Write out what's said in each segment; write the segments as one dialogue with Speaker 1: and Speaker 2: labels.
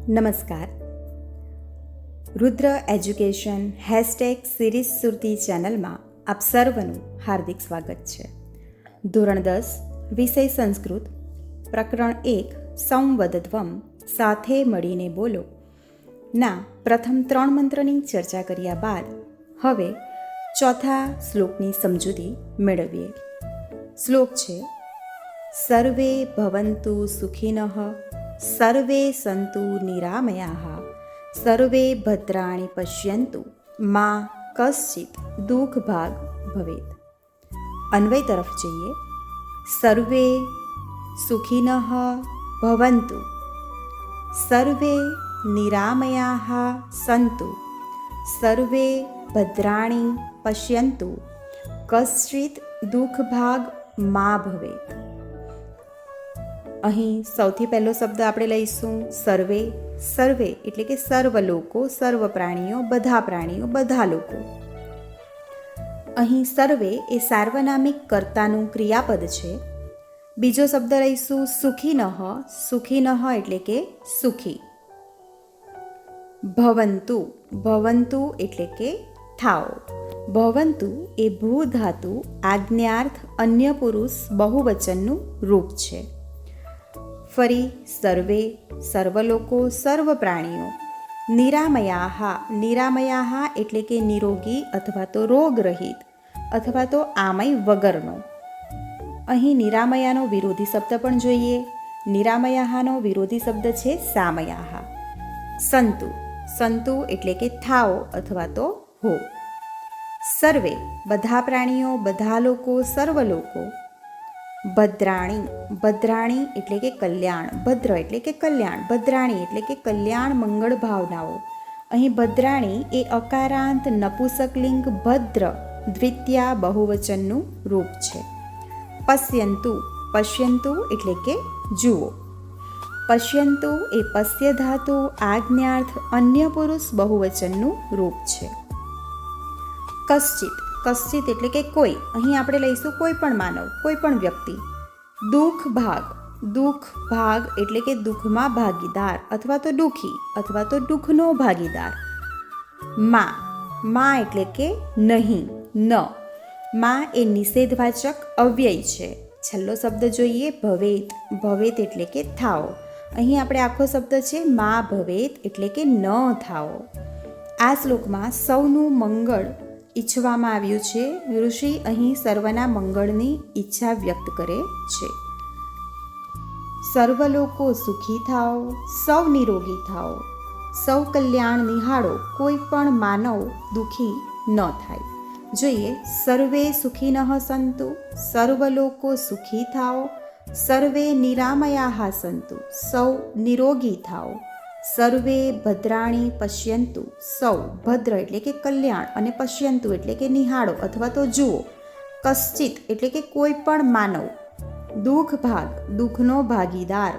Speaker 1: નમસ્કાર. રુદ્ર education #series સુરતી ચેનલમાં આપ સર્વનું હાર્દિક સ્વાગત છે. ધોરણ 10 વિષય સંસ્કૃત, પ્રકરણ 1 સંવદધ્વમ સાથે મળીને બોલો ના પ્રથમ 3 મંત્રની ચર્ચા કર્યા બાદ હવે ચોથા શ્લોકની સમજૂતી મેળવીએ. શ્લોક છે: સર્વે ભવન્તુ સુખિનઃ, સર્વે સંતુ નિરામયાઃ, સર્વે ભદ્રાણિ પશ્યન્તુ મા કશ્ચિત દુઃખ ભાગ ભવેત. અન્વય તરફ જઈએ. સર્વે સુખિનઃ ભવન્તુ, સર્વે નિરામયાઃ સંતુ, સર્વે ભદ્રાણિ પશ્યન્તુ કશ્ચિત દુઃખ ભાગ મા ભવેત. અહીં સૌથી પહેલો શબ્દ આપણે લઈશું સર્વે. સર્વે એટલે કે સર્વ લોકો, સર્વ પ્રાણીઓ, બધા લોકો. અહીં સર્વે એ સાર્વનામિક કર્તાનું ક્રિયાપદ છે. બીજો શબ્દ લઈશું સુખિનઃ. સુખિનઃ એટલે કે સુખી. ભવન્તુ. ભવન્તુ એટલે કે થાઓ. ભવન્તુ એ ભૂ ધાતુ આજ્ઞાર્થ અન્ય પુરુષ બહુવચનનું રૂપ છે. ફરી સર્વે, સર્વ લોકો, સર્વ પ્રાણીઓ. નિરામયાઃ. નિરામયાઃ એટલે કે નિરોગી અથવા તો રોગરહિત અથવા તો આમય વગરનો. અહીં નિરામયાનો વિરોધી શબ્દ પણ જોઈએ. નિરામયાઃનો વિરોધી શબ્દ છે સામયાઃ. સંતુ. સંતુ એટલે કે થાઓ અથવા તો હો. સર્વે બધા પ્રાણીઓ, બધા લોકો, સર્વ લોકો. ભદ્રાણી. ભદ્રાણી એટલે કે કલ્યાણ. ભદ્ર એટલે કે કલ્યાણ. ભદ્રાણી એટલે કે કલ્યાણ, મંગળ ભાવનાઓ. અહીં ભદ્રાણી એ અકારાંત નપુંસકલિંગ ભદ્ર દ્વિતીયા બહુવચનનું રૂપ છે. પશ્યન્તુ. પશ્યન્તુ એટલે કે જુઓ. પશ્યન્તુ એ પશ્ય ધાતુ આજ્ઞાર્થ અન્ય પુરુષ બહુવચનનું રૂપ છે. કશ્ચિત. કશ્ચિત એટલે કે કોઈ. અહીં આપણે લઈશું કોઈ પણ માનવ, કોઈ પણ વ્યક્તિ. દુઃખ ભાગ. દુઃખ ભાગ એટલે કે દુઃખમાં ભાગીદાર અથવા તો દુઃખી અથવા તો દુઃખનો ભાગીદાર. મા. મા એટલે કે નહીં, ન. મા એ નિષેધવાચક અવ્યય છે. છેલ્લો શબ્દ જોઈએ ભવેત. ભવેત એટલે કે થાઓ. અહીં આપણે આખો શબ્દ છે મા ભવેત એટલે કે ન થાઓ. આ શ્લોકમાં સૌનું મંગળ ઈચ્છવામાં આવ્યું છે. ઋષિ અહીં સર્વના મંગળની ઈચ્છા વ્યક્ત કરે છે. સર્વ લોકો સુખી થાઓ, સૌ નિરોગી થાઓ, સૌ કલ્યાણ નિહાળો, કોઈ પણ માનવ દુઃખી ન થાય. જોઈએ સર્વે સુખિનઃ સંતુ, સર્વ લોકો સુખી થાઓ, સર્વે નિરામયાઃ સંતુ, સૌ નિરોગી થાઓ, સર્વે ભદ્રાણી પશ્યન્તુ, સૌ ભદ્ર એટલે કે કલ્યાણ અને પશ્યન્તુ એટલે કે નિહાળો અથવા તો જુઓ. કશ્ચિત એટલે કે કોઈ પણ માનવ. દુઃખ ભાગ દુઃખનો ભાગીદાર.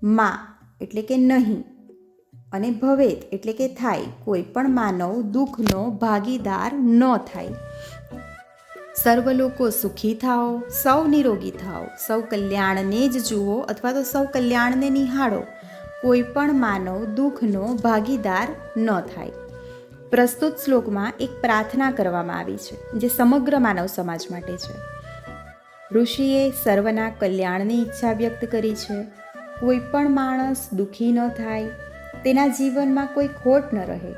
Speaker 1: મા એટલે કે નહીં અને ભવેત એટલે કે થાય. કોઈ પણ માનવ દુઃખનો ભાગીદાર ન થાય. સર્વ લોકો સુખી થાઓ, સૌ નિરોગી થાઓ, સૌ કલ્યાણને જ જુઓ અથવા તો સૌ કલ્યાણને નિહાળો. કોઈ પણ માનવ દુઃખનો ભાગીદાર ન થાય. પ્રસ્તુત શ્લોકમાં એક પ્રાર્થના કરવામાં આવી છે જે સમગ્ર માનવ સમાજ માટે છે. ઋષિએ સર્વના કલ્યાણની ઈચ્છા વ્યક્ત કરી છે. કોઈ પણ માણસ દુઃખી ન થાય, તેના જીવનમાં કોઈ ખોટ ન રહે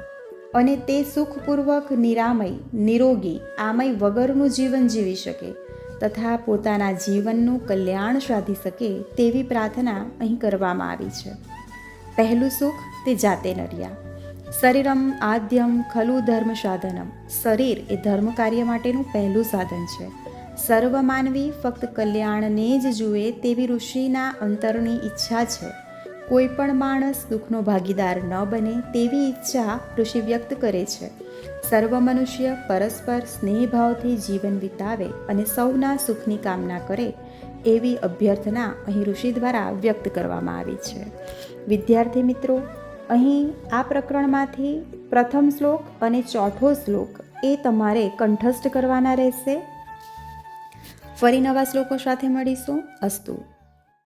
Speaker 1: અને તે સુખપૂર્વક નિરામય, નિરોગી, આમય વગરનું જીવન જીવી શકે તથા પોતાના જીવનનું કલ્યાણ સાધી શકે તેવી પ્રાર્થના અહીં કરવામાં આવી છે. પહેલું સુખ તે જાતે નર્યા. શરીરમ આદ્યમ ખલુ ધર્મ સાધનમ. શરીર એ ધર્મ કાર્ય માટેનું પહેલું સાધન છે. સર્વ માનવી ફક્ત કલ્યાણને જ જુએ તેવી ઋષિના અંતરની ઈચ્છા છે. કોઈ પણ માણસ દુઃખનો ભાગીદાર ન બને તેવી ઈચ્છા ઋષિ વ્યક્ત કરે છે. સર્વ મનુષ્ય પરસ્પર સ્નેહભાવથી જીવન વિતાવે અને સૌના સુખની કામના કરે એવી અભ્યર્થના અહીં ઋષિ દ્વારા વ્યક્ત કરવામાં આવી છે. વિદ્યાર્થી મિત્રો, અહીં આ પ્રકરણમાંથી પ્રથમ શ્લોક અને ચોથો શ્લોક એ તમારે કંઠસ્થ કરવાના રહેશે. ફરી નવા શ્લોકો સાથે મળીશું. અસ્તુ.